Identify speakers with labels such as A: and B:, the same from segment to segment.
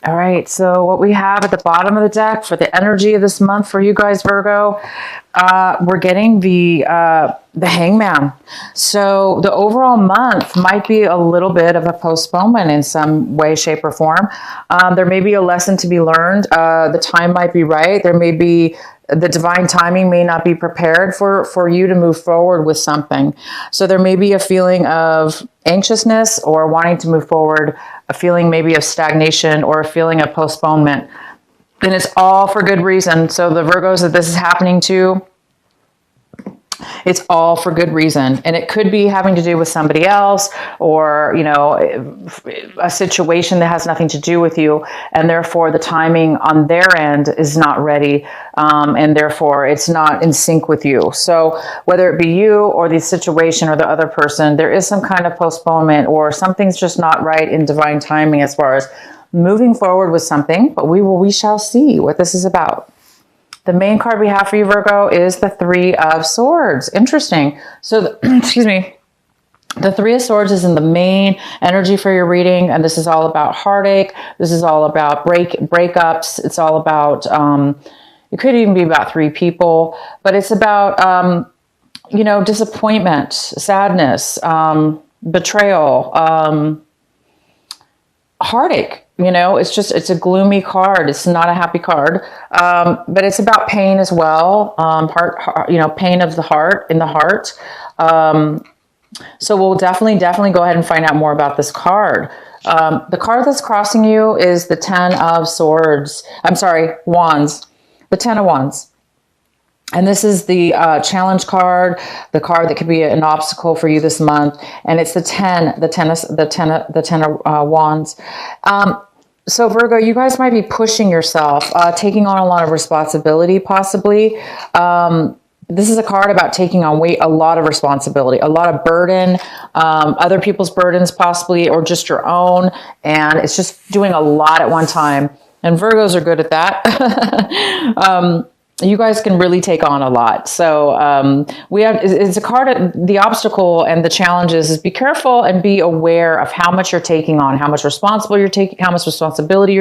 A: All right, so what we have at the bottom of the deck for the energy of this month for you guys, Virgo, we're getting the Hangman. So the overall month might be a little bit of a postponement in some way, shape, or form. There may be a lesson to be learned. The time might be right. There may be the divine timing may not be prepared for you to move forward with something. So there may be a feeling of anxiousness or wanting to move forward, a feeling maybe of stagnation or a feeling of postponement. And it's all for good reason. So the Virgos that this is happening to, it's all for good reason. And it could be having to do with somebody else or, you know, a situation that has nothing to do with you. And therefore the timing on their end is not ready. And therefore it's not in sync with you. So whether it be you or the situation or the other person, there is some kind of postponement or something's just not right in divine timing as far as moving forward with something. But we shall see what this is about. The main card we have for you, Virgo, is the Three of Swords. Interesting. So, excuse me. The Three of Swords is in the main energy for your reading, and this is all about heartache. This is all about breakups. It's all about, it could even be about three people, but it's about, you know, disappointment, sadness, betrayal, heartache. You know, it's a gloomy card. It's not a happy card, but it's about pain as well. Heart, you know, pain of the heart, in the heart. So we'll definitely go ahead and find out more about this card. The card that's crossing you is the Ten of Swords. I'm sorry, Wands. The Ten of Wands. And this is the challenge card, the card that could be an obstacle for you this month. And it's the ten of Wands. So Virgo, you guys might be pushing yourself, taking on a lot of responsibility, possibly. This is a card about taking on a lot of responsibility, a lot of burden, other people's burdens possibly, or just your own. And it's just doing a lot at one time. And Virgos are good at that. You guys can really take on a lot. So it's a card, the obstacle and the challenges is be careful and be aware of how much you're taking on, how much responsibility you're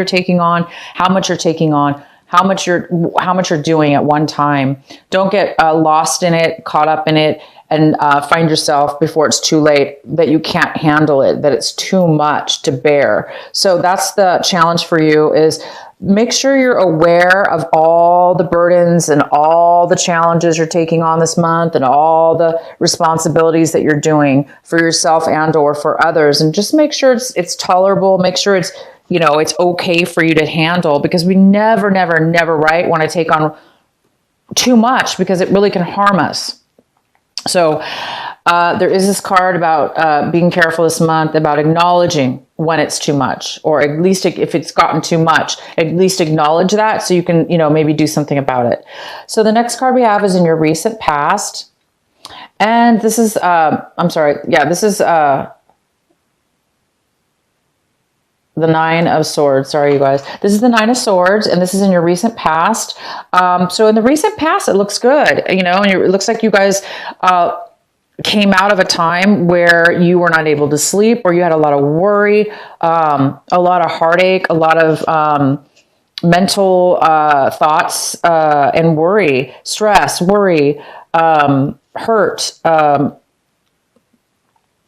A: taking on, how much you're taking on, how much you're doing at one time. Don't get lost in it, caught up in it, and find yourself before it's too late that you can't handle it, that it's too much to bear. So that's the challenge for you, is make sure you're aware of all the burdens and all the challenges you're taking on this month and all the responsibilities that you're doing for yourself and or for others. And just make sure it's tolerable. Make sure it's, you know, it's okay for you to handle, because we never, right, want to take on too much, because it really can harm us. So there is this card about being careful this month, about acknowledging when it's too much, or at least if it's gotten too much, at least acknowledge that so you can, you know, maybe do something about it. So the next card we have is in your recent past. And this is, this is the Nine of Swords. Sorry, you guys. This is the Nine of Swords, and this is in your recent past. So in the recent past, it looks good, you know, and it looks like you guys came out of a time where you were not able to sleep, or you had a lot of worry, a lot of heartache, a lot of mental thoughts and worry, stress, worry, hurt,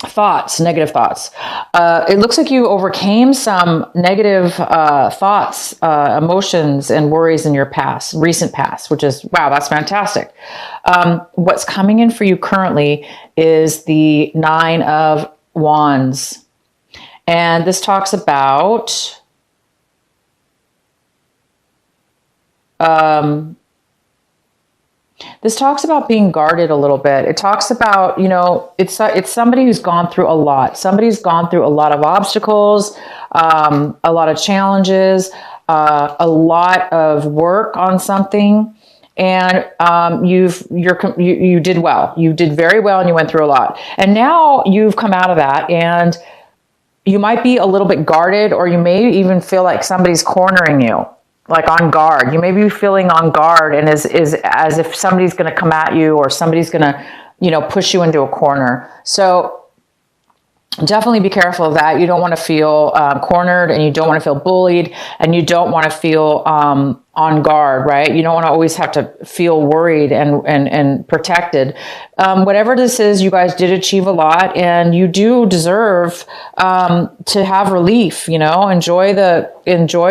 A: thoughts, negative thoughts. It looks like you overcame some negative thoughts, emotions, and worries in your past, recent past, which is, wow, that's fantastic. What's coming in for you currently is the Nine of Wands. And this talks about being guarded a little bit. It talks about, you know, it's somebody who's gone through a lot. Somebody's gone through a lot of obstacles, a lot of challenges, a lot of work on something. And you did well. You did very well, and you went through a lot. And now you've come out of that, and you might be a little bit guarded, or you may even feel like somebody's cornering you, like on guard. You may be feeling on guard, and is as if somebody's going to come at you, or somebody's going to, you know, push you into a corner. So definitely be careful of that. You don't want to feel cornered, and you don't want to feel bullied, and you don't want to feel on guard, right? You don't want to always have to feel worried and protected. Whatever this is, you guys did achieve a lot, and you do deserve to have relief. You know, enjoy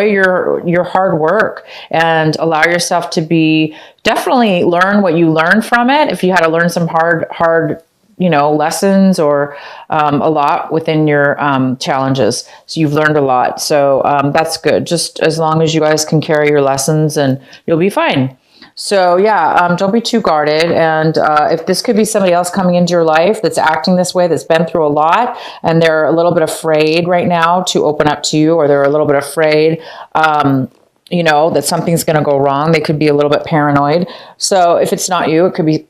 A: your hard work, and allow yourself to be, definitely learn what you learned from it. If you had to learn some hard lessons, or a lot within your challenges. So you've learned a lot. So that's good. Just as long as you guys can carry your lessons, and you'll be fine. So yeah, don't be too guarded. And if this could be somebody else coming into your life that's acting this way, that's been through a lot, and they're a little bit afraid right now to open up to you, or they're a little bit afraid, that something's going to go wrong. They could be a little bit paranoid. So if it's not you, it could be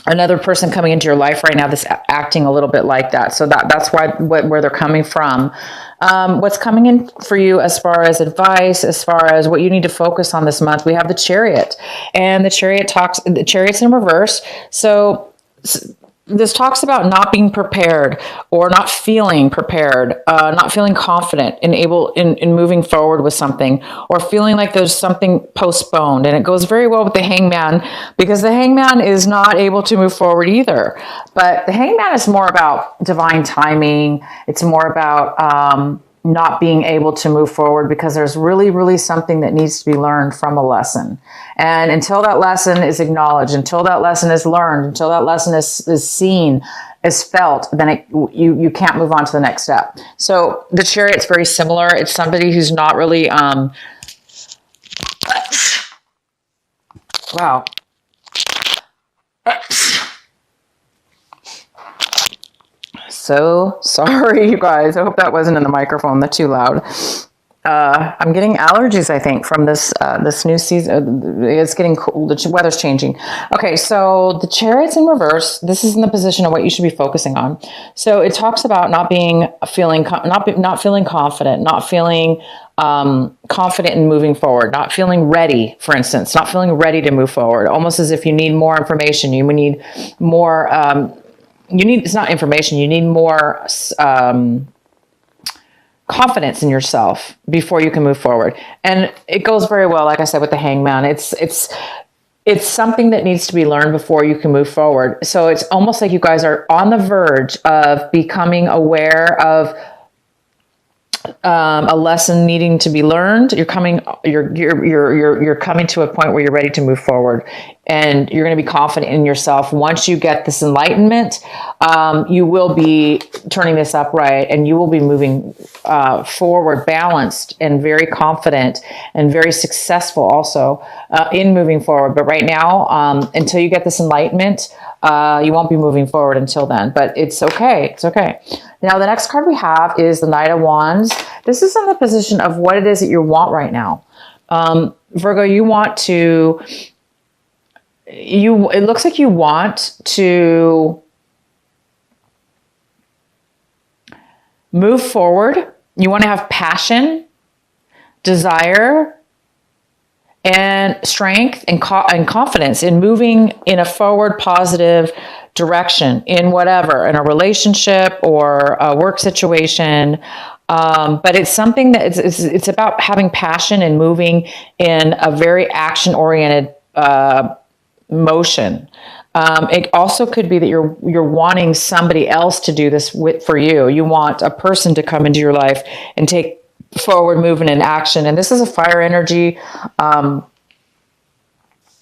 A: another person coming into your life right now that's acting a little bit like that. So that's where they're coming from. What's coming in for you as far as advice, as far as what you need to focus on this month, we have the Chariot, and the Chariot's in reverse. So this talks about not being prepared, or not feeling prepared, not feeling confident in moving forward with something, or feeling like there's something postponed. And it goes very well with the Hangman, because the Hangman is not able to move forward either. But the Hangman is more about divine timing. It's more about not being able to move forward because there's really, really something that needs to be learned from a lesson. And until that lesson is acknowledged, until that lesson is learned, until that lesson is seen, is felt, then you can't move on to the next step. So the Chariot's very similar. It's somebody who's not really, wow. So sorry, you guys. I hope that wasn't in the microphone. That's too loud. I'm getting allergies, I think, from this new season. It's getting cool. The weather's changing. Okay, so the Chariot's in reverse. This is in the position of what you should be focusing on. So it talks about not feeling confident, not feeling confident in moving forward, not feeling ready, for instance, not feeling ready to move forward, almost as if you need more information. You need more... it's not information. You need more confidence in yourself before you can move forward. And it goes very well, like I said, with the Hangman. It's something that needs to be learned before you can move forward. So it's almost like you guys are on the verge of becoming aware of a lesson needing to be learned. You're coming to a point where you're ready to move forward, and you're going to be confident in yourself. Once you get this enlightenment, you will be turning this upright, and you will be moving forward, balanced and very confident and very successful also in moving forward. But right now, until you get this enlightenment, you won't be moving forward until then, but it's okay. It's okay. Now, the next card we have is the Knight of Wands. This is in the position of what it is that you want right now. Virgo, it looks like you want to move forward. You want to have passion, desire, and strength and confidence in moving in a forward positive direction in whatever, in a relationship or a work situation. But it's something that it's about having passion and moving in a very action-oriented motion. It also could be that you're wanting somebody else to do this for you. You want a person to come into your life and take forward movement and action. And this is a fire energy.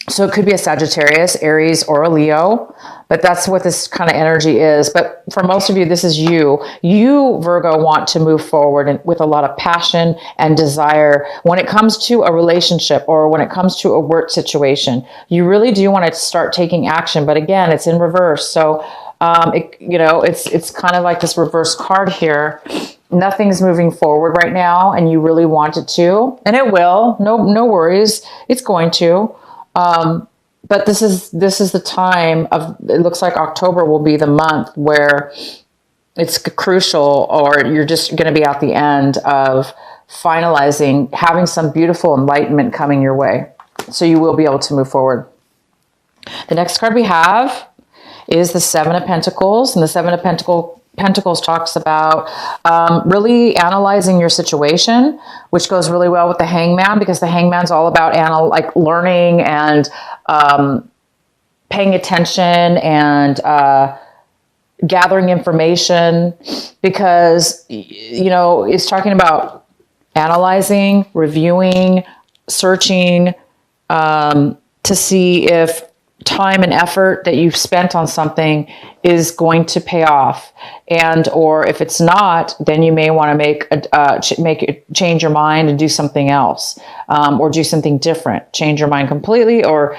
A: So it could be a Sagittarius, Aries, or a Leo, but that's what this kind of energy is. But for most of you, this is you. You, Virgo, want to move forward with a lot of passion and desire when it comes to a relationship or when it comes to a work situation. You really do want to start taking action, but again, it's in reverse. So, it's kind of like this reverse card here. Nothing's moving forward right now, and you really want it to, and it will. No worries. It's going to. But this is the time of, it looks like October will be the month where it's crucial, or you're just going to be at the end of finalizing, having some beautiful enlightenment coming your way. So you will be able to move forward. The next card we have is the Seven of Pentacles, and the Seven of Pentacles talks about really analyzing your situation, which goes really well with the Hangman, because the Hangman's all about like learning and paying attention and gathering information, because, you know, it's talking about analyzing, reviewing, searching, to see if time and effort that you've spent on something is going to pay off, and or if it's not, then you may want to change your mind and do something else, or do something different, change your mind completely, or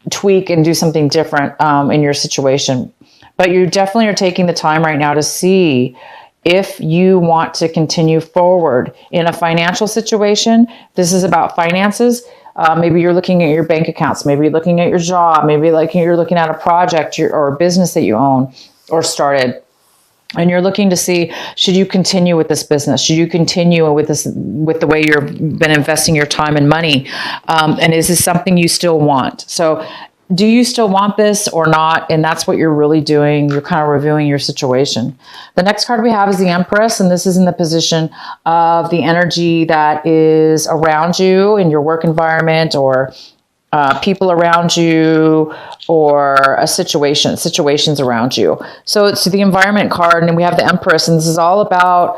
A: tweak and do something different in your situation. But you definitely are taking the time right now to see if you want to continue forward in a financial situation. This is about finances. Maybe you're looking at your bank accounts. Maybe you're looking at your job. Maybe like you're looking at a project or a business that you own or started, and you're looking to see, should you continue with this business? Should you continue with the way you've been investing your time and money? And is this something you still want? So do you still want this or not? And that's what you're really doing. You're kind of reviewing your situation. The next card we have is the Empress, and this is in the position of the energy that is around you in your work environment, or people around you, or situations around you. So it's the environment card, and we have the Empress, and this is all about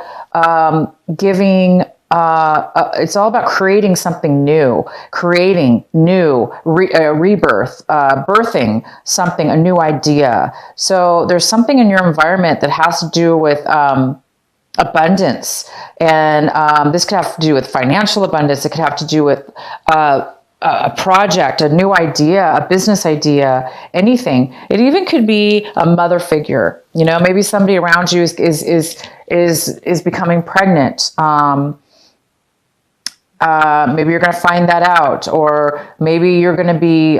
A: it's all about creating something new, rebirth, birthing something, a new idea. So there's something in your environment that has to do with abundance. And this could have to do with financial abundance. It could have to do with a project, a new idea, a business idea, anything. It even could be a mother figure. You know, maybe somebody around you is becoming pregnant. Maybe you're going to find that out, or maybe you're going to be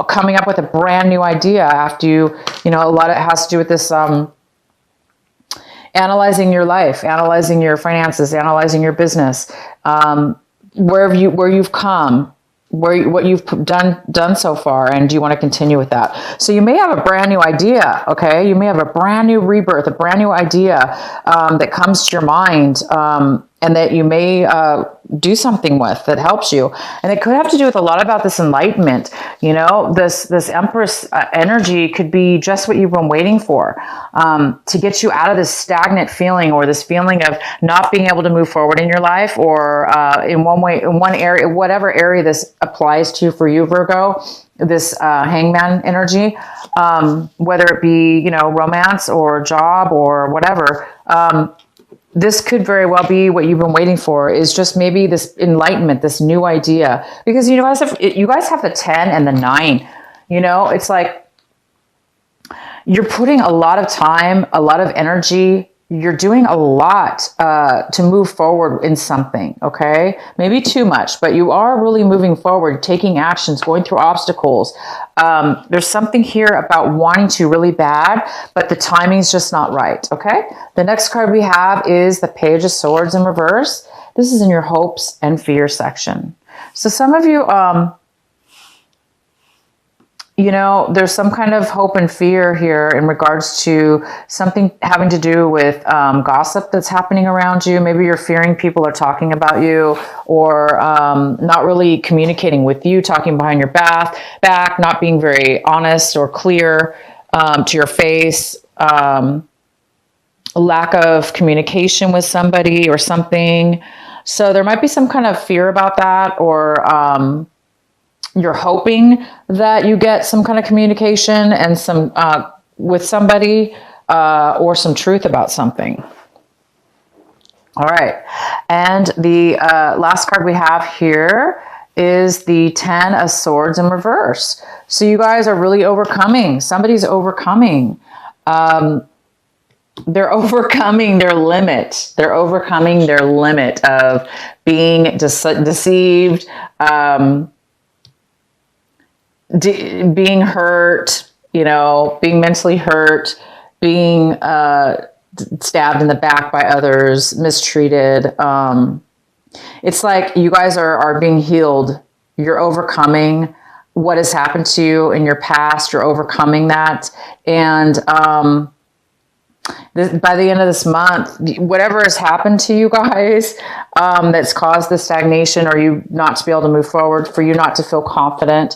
A: coming up with a brand new idea after you know, a lot of it has to do with this analyzing your life, analyzing your finances, analyzing your business, where you've come, what you've done so far, and do you want to continue with that? So you may have a brand new idea, okay? You may have a brand new rebirth, a brand new idea that comes to your mind, and that you may do something with that helps you. And it could have to do with a lot about this enlightenment. You know, this Empress energy could be just what you've been waiting for, to get you out of this stagnant feeling, or this feeling of not being able to move forward in your life, or in one area, whatever area this applies to for you, Virgo, this Hangman energy, whether it be, you know, romance or job or whatever. This could very well be what you've been waiting for, is just maybe this enlightenment, this new idea, because you guys have the 10 and the 9. You know, it's like you're putting a lot of time, a lot of energy. You're doing a lot to move forward in something, okay? Maybe too much, but you are really moving forward, taking actions, going through obstacles. There's something here about wanting to really bad, but the timing's just not right, okay? The next card we have is the Page of Swords in reverse. This is in your hopes and fears section. So some of you, you know, there's some kind of hope and fear here in regards to something having to do with gossip that's happening around you. Maybe you're fearing people are talking about you, or not really communicating with you, talking behind your back, not being very honest or clear to your face, lack of communication with somebody or something. So there might be some kind of fear about that, or you're hoping that you get some kind of communication and some with somebody, or some truth about something. All right. And the last card we have here is the 10 of Swords in reverse. So you guys are really overcoming. Somebody's overcoming. They're overcoming their limit. They're overcoming their limit of being deceived, being hurt, you know, being mentally hurt, being stabbed in the back by others, mistreated. It's like you guys are being healed. You're overcoming. what has happened to you in your past. You're overcoming that. And by the end of this month, whatever has happened to you guys that's caused the stagnation, or you not to be able to move forward, for you not to feel confident,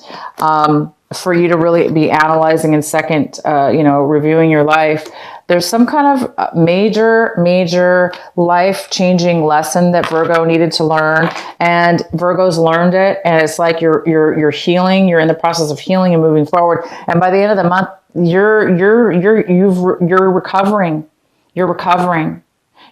A: for you to really be analyzing and second, reviewing your life. There's some kind of major life-changing lesson that Virgo needed to learn, and Virgo's learned it. And it's like you're healing. You're in the process of healing and moving forward. And by the end of the month, you're recovering. You're recovering.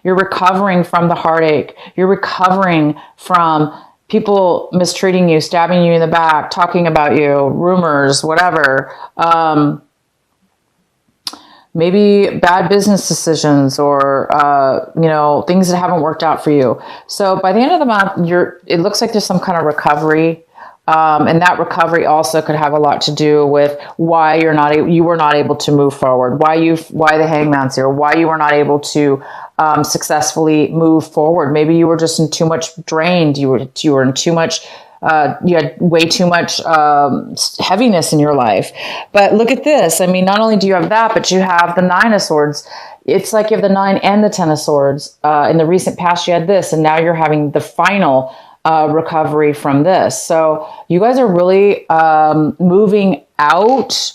A: You're recovering from the heartache. You're recovering from people mistreating you, stabbing you in the back, talking about you, rumors, whatever. Maybe bad business decisions, or, things that haven't worked out for you. So by the end of the month, it looks like there's some kind of recovery. And that recovery also could have a lot to do with why you were not able to move forward, why the Hangman's here, why you were not able to successfully move forward. Maybe you were just in too much drained. You were in too much. You had way too much heaviness in your life. But look at this. I mean, not only do you have that, but you have the Nine of Swords. It's like you have the 9 and the 10 of Swords. In the recent past, you had this, and now you're having the final recovery from this. So you guys are really moving out.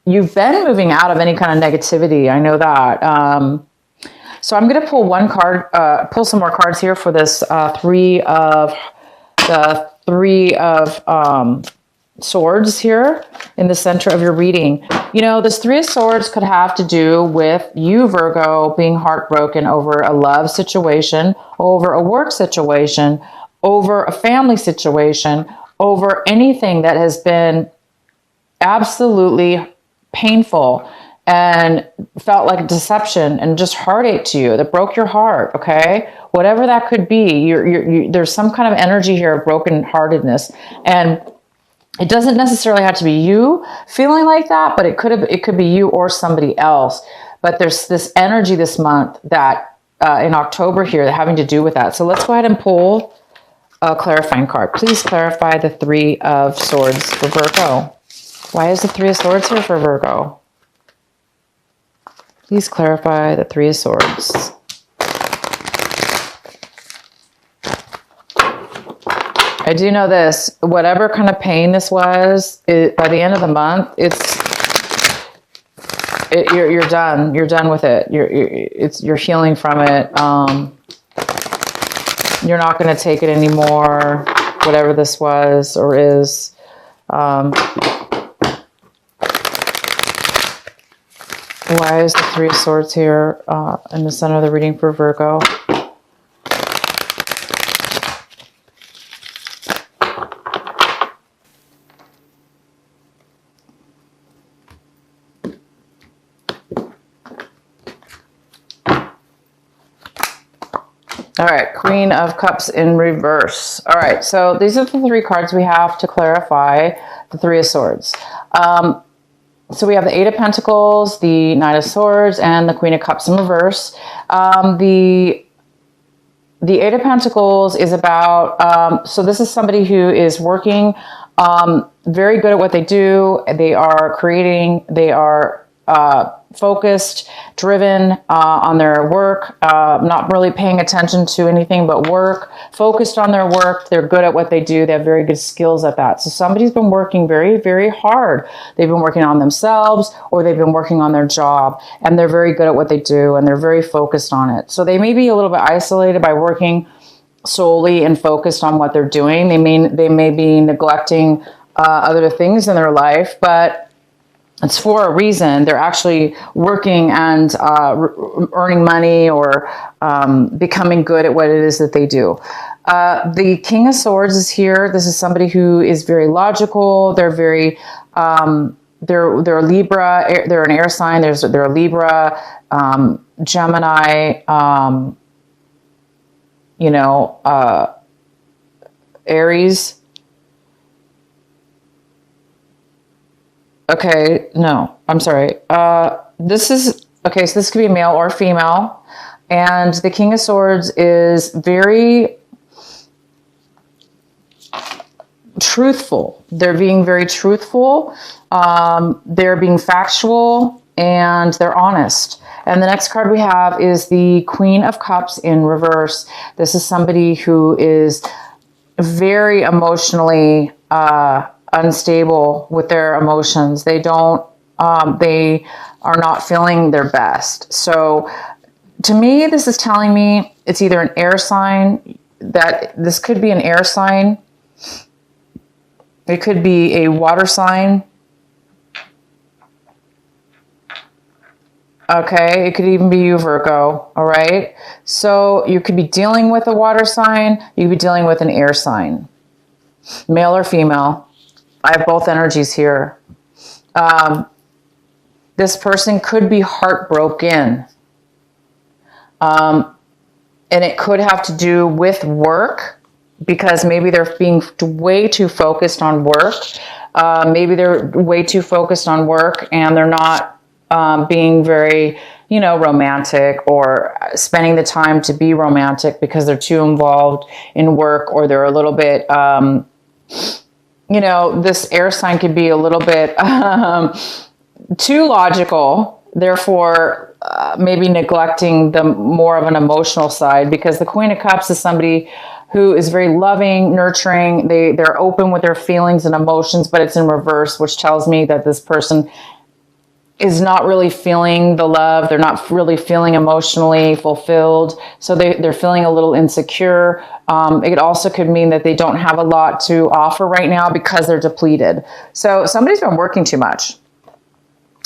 A: You've been moving out of any kind of negativity. I know that. So I'm going to pull some more cards here for this Three of Swords here in the center of your reading. This Three of Swords could have to do with you, Virgo, being heartbroken over a love situation, over a work situation, over a family situation, over anything that has been absolutely painful and felt like deception and just heartache to you, that broke your heart, okay? Whatever that could be, there's some kind of energy here of brokenheartedness. And it doesn't necessarily have to be you feeling like that, but it could be you or somebody else. But there's this energy this month that in October here that having to do with that. So let's go ahead and pull a clarifying card. Please clarify the Three of Swords for Virgo. Why is the Three of Swords here for Virgo? Please clarify the Three of Swords. I do know this. Whatever kind of pain this was, by the end of the month, you're done. You're done with it. You're healing from it. You're not going to take it anymore. Whatever this was or is. Why is the Three of Swords here in the center of the reading for Virgo? All right, Queen of Cups in reverse. All right, so these are the 3 cards we have to clarify the Three of Swords. So we have the Eight of Pentacles, the Knight of Swords, and the Queen of Cups in reverse. The Eight of Pentacles is about, so this is somebody who is working, very good at what they do. They are creating, they are focused, driven on their work, not really paying attention to anything but work, focused on their work. They're good at what they do. They have very good skills at that. So somebody's been working very, very hard. They've been working on themselves, or they've been working on their job, and they're very good at what they do, and they're very focused on it. So they may be a little bit isolated by working solely and focused on what they're doing. They may be neglecting other things in their life, but it's for a reason. They're actually working and earning money, or becoming good at what it is that they do. The King of Swords is here. This is somebody who is very logical. They're very, they're Libra. They're an air sign. They're a Libra, Gemini, Aries. Okay, no, I'm sorry. This is, okay, so this could be a male or female. And the King of Swords is very truthful. They're being very truthful. They're being factual, and they're honest. And the next card we have is the Queen of Cups in reverse. This is somebody who is very emotionally unstable with their emotions. They are not feeling their best. So to me, this is telling me it's either an air sign, that this could be an air sign. It could be a water sign. Okay, it could even be you, Virgo, all right? So you could be dealing with a water sign, you could be dealing with an air sign, male or female. I have both energies here. This person could be heartbroken. And it could have to do with work, because maybe they're being way too focused on work. Maybe they're way too focused on work and they're not being very, romantic, or spending the time to be romantic because they're too involved in work, or they're a little bit, this air sign could be a little bit too logical, therefore maybe neglecting the more of an emotional side, because the Queen of Cups is somebody who is very loving, nurturing. They're open with their feelings and emotions, but it's in reverse, which tells me that this person is not really feeling the love. They're not really feeling emotionally fulfilled. So they're feeling a little insecure. It also could mean that they don't have a lot to offer right now because they're depleted. So somebody's been working too much.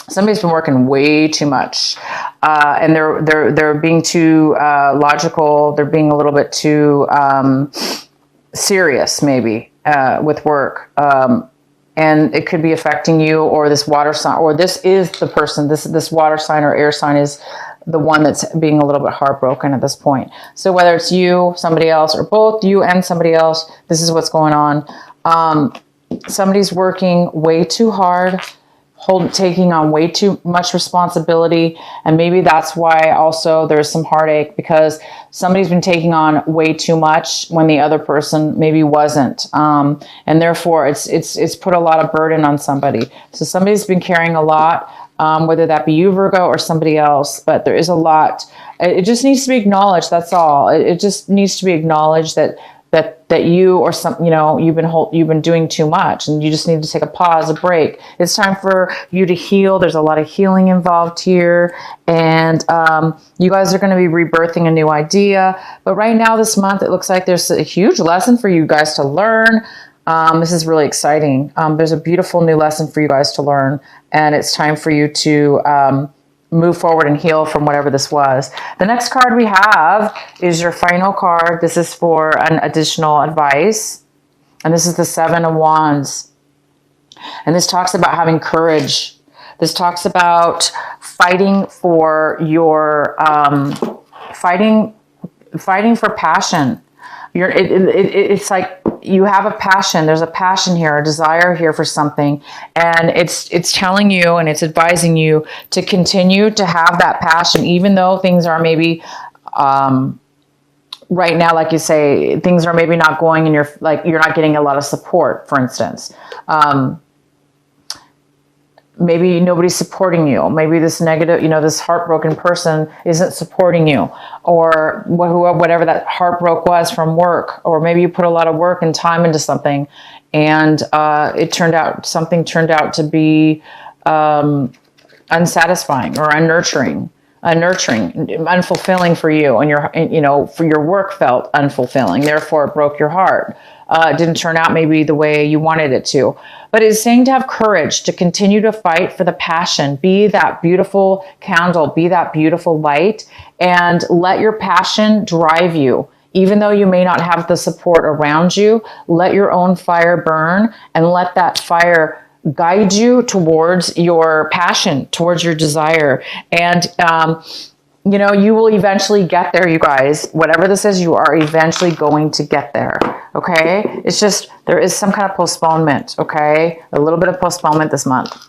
A: Somebody's been working way too much. And they're being too logical. They're being a little bit too serious, maybe, with work. And it could be affecting you, or this water sign, or this is the person, this water sign or air sign is the one that's being a little bit heartbroken at this point. So whether it's you, somebody else, or both you and somebody else, this is what's going on. Somebody's working way too hard, taking on way too much responsibility. And maybe that's why also there's some heartache, because somebody's been taking on way too much when the other person maybe wasn't. And therefore it's put a lot of burden on somebody. So somebody's been carrying a lot, whether that be you, Virgo, or somebody else, but there is a lot. It just needs to be acknowledged. That's all. It just needs to be acknowledged that you, or some, you've been doing too much, and you just need to take a pause, a break. It's time for you to heal. There's a lot of healing involved here, and you guys are going to be rebirthing a new idea. But right now, this month, it looks like there's a huge lesson for you guys to learn. This is really exciting. There's a beautiful new lesson for you guys to learn, and it's time for you to move forward and heal from whatever this was. The next card we have is your final card. This is for an additional advice. And this is the Seven of Wands. And this talks about having courage. This talks about fighting for your, fighting for passion. It's like you have a passion. There's a passion here, a desire here for something, and it's telling you and it's advising you to continue to have that passion, even though things are maybe right now, like you say, things are maybe not going in you're not getting a lot of support, for instance. Maybe nobody's supporting you. Maybe this negative, this heartbroken person isn't supporting you, or whatever that heartbreak was from work, or maybe you put a lot of work and time into something, and something turned out to be unsatisfying or unnurturing, unfulfilling for you, and for your work felt unfulfilling. Therefore, it broke your heart. It didn't turn out maybe the way you wanted it to. But it's saying to have courage, to continue to fight for the passion. Be that beautiful candle, be that beautiful light, and let your passion drive you. Even though you may not have the support around you, let your own fire burn, and let that fire guide you towards your passion, towards your desire. And, you will eventually get there, you guys. Whatever this is, you are eventually going to get there, okay? It's just, there is some kind of postponement, okay? A little bit of postponement this month.